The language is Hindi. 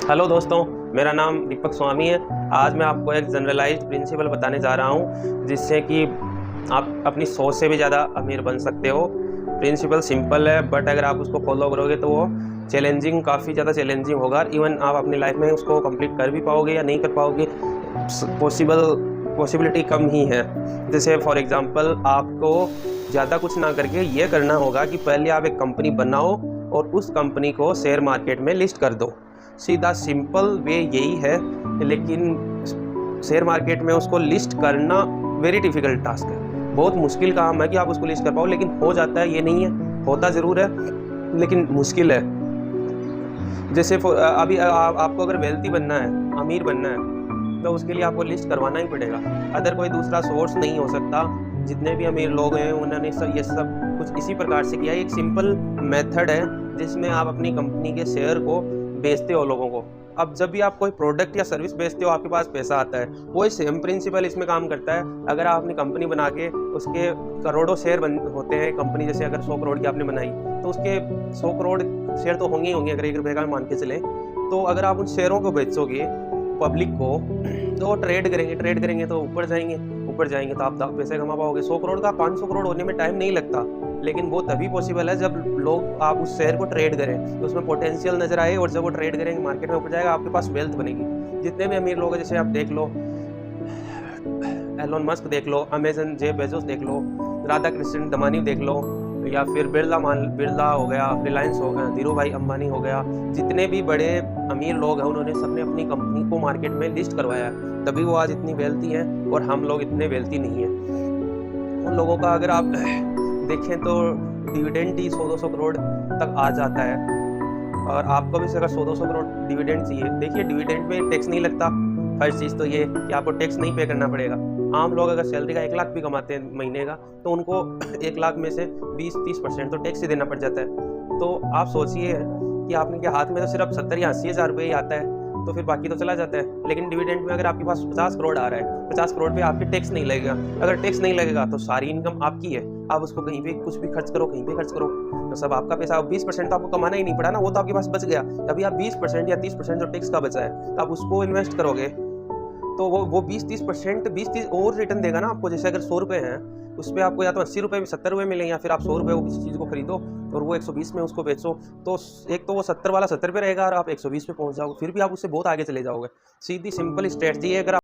हेलो दोस्तों, मेरा नाम दीपक स्वामी है। आज मैं आपको एक जनरलाइज्ड प्रिंसिपल बताने जा रहा हूँ जिससे कि आप अपनी सोच से भी ज़्यादा अमीर बन सकते हो। प्रिंसिपल सिंपल है, बट अगर आप उसको फॉलो करोगे तो वो चैलेंजिंग, काफ़ी ज़्यादा चैलेंजिंग होगा। इवन आप अपनी लाइफ में उसको कंप्लीट कर भी पाओगे या नहीं कर पाओगे, पॉसिबिलिटी कम ही है। जैसे फॉर एग्जांपल, आपको ज़्यादा कुछ ना करके ये करना होगा कि पहले आप एक कंपनी बनाओ और उस कंपनी को शेयर मार्केट में लिस्ट कर दो। सीधा सिंपल वे यही है, लेकिन शेयर मार्केट में उसको लिस्ट करना वेरी डिफिकल्ट टास्क है। बहुत मुश्किल काम है कि आप उसको लिस्ट कर पाओ, लेकिन हो जाता है, ये नहीं है, होता ज़रूर है लेकिन मुश्किल है। जैसे अभी आपको अगर वेल्थी बनना है, अमीर बनना है, तो उसके लिए आपको लिस्ट करवाना ही पड़ेगा। अदर कोई दूसरा सोर्स नहीं हो सकता। जितने भी अमीर लोग हैं उन्होंने ये सब कुछ इसी प्रकार से किया है। एक सिंपल मेथड है जिसमें आप अपनी कंपनी के शेयर को बेचते हो लोगों को। अब जब भी आप कोई प्रोडक्ट या सर्विस बेचते हो, आपके पास पैसा आता है, वही सेम प्रिंसिपल इसमें काम करता है। अगर आप अपनी कंपनी बना के उसके करोड़ों शेयर होते हैं कंपनी, जैसे अगर 100 करोड़ की आपने बनाई तो उसके 100 करोड़ शेयर तो होंगे ही होंगे, अगर 1 रुपये का मान के चलें। तो अगर आप उन शेयरों को बेचोगे पब्लिक को, तो वो ट्रेड करेंगे तो ऊपर जाएंगे तो आप पैसे कमा पाओगे। 100 करोड़ का 500 करोड़ होने में टाइम नहीं लगता, लेकिन वो तभी पॉसिबल है जब लोग आप उस शेयर को ट्रेड करें, तो उसमें पोटेंशियल नजर आए, और जब वो ट्रेड करेंगे मार्केट में ऊपर जाएगा, आपके पास वेल्थ बनेगी। जितने भी अमीर लोग हैं, जैसे आप देख लो एलोन मस्क देख लो, अमेजन जेफ बेजोस देख लो, राधा कृष्ण दमानी देख लो, या फिर बिरला हो गया, रिलायंस हो गया, धीरू भाई अंबानी हो गया। जितने भी बड़े अमीर लोग हैं उन्होंने सबने अपनी कंपनी को मार्केट में लिस्ट करवाया है, तभी वो आज इतनी वेल्थी हैं, और हम लोग इतने वेल्थी नहीं हैं। उन लोगों का अगर आप देखें तो डिविडेंड ही 100-200 करोड़ तक आ जाता है, और आपको भी अगर 100-200 करोड़ डिविडेंड चाहिए, देखिए डिविडेंड में टैक्स नहीं लगता। फर्स्ट चीज़ तो ये कि आपको टैक्स नहीं पे करना पड़ेगा। आम लोग अगर सैलरी का 1 लाख भी कमाते हैं महीने का, तो उनको 1 लाख में से 20-30% तो टैक्स ही देना पड़ जाता है। तो आप सोचिए कि आपने के हाथ में तो सिर्फ 70 या 80 हज़ार रुपये ही आता है, तो फिर बाकी तो चला जाता है। लेकिन डिविडेंड में अगर आपके पास 50 करोड़ आ रहा है, 50 करोड़ पे आपके टैक्स नहीं लगेगा। अगर टैक्स नहीं लगेगा तो सारी इनकम आपकी है, आप उसको कहीं पे कुछ भी खर्च करो, कहीं पे खर्च करो, तो सब आपका पैसा। 20% तो आपको कमाना ही नहीं पड़ा ना, वो तो आपके पास बच गया। अभी आप 20% या 30% जो टैक्स का बचा है, तो आप उसको इन्वेस्ट करोगे, तो वो 20-30% और रिटर्न देगा ना आपको। जैसे अगर 100 रुपये हैं, उस पर आपको या तो 80 रुपये 70 रुपये मिलेंगे, या फिर आप 100 रुपये को किसी चीज़ को खरीदो और वो 120 में उसको बेचो, तो एक तो वो 70 वाला 70 पे रहेगा और आप 120 पे पहुंच जाओगे, फिर भी आप उससे बहुत आगे चले जाओगे। सीधी सिंपल स्ट्रेटजी है। अगर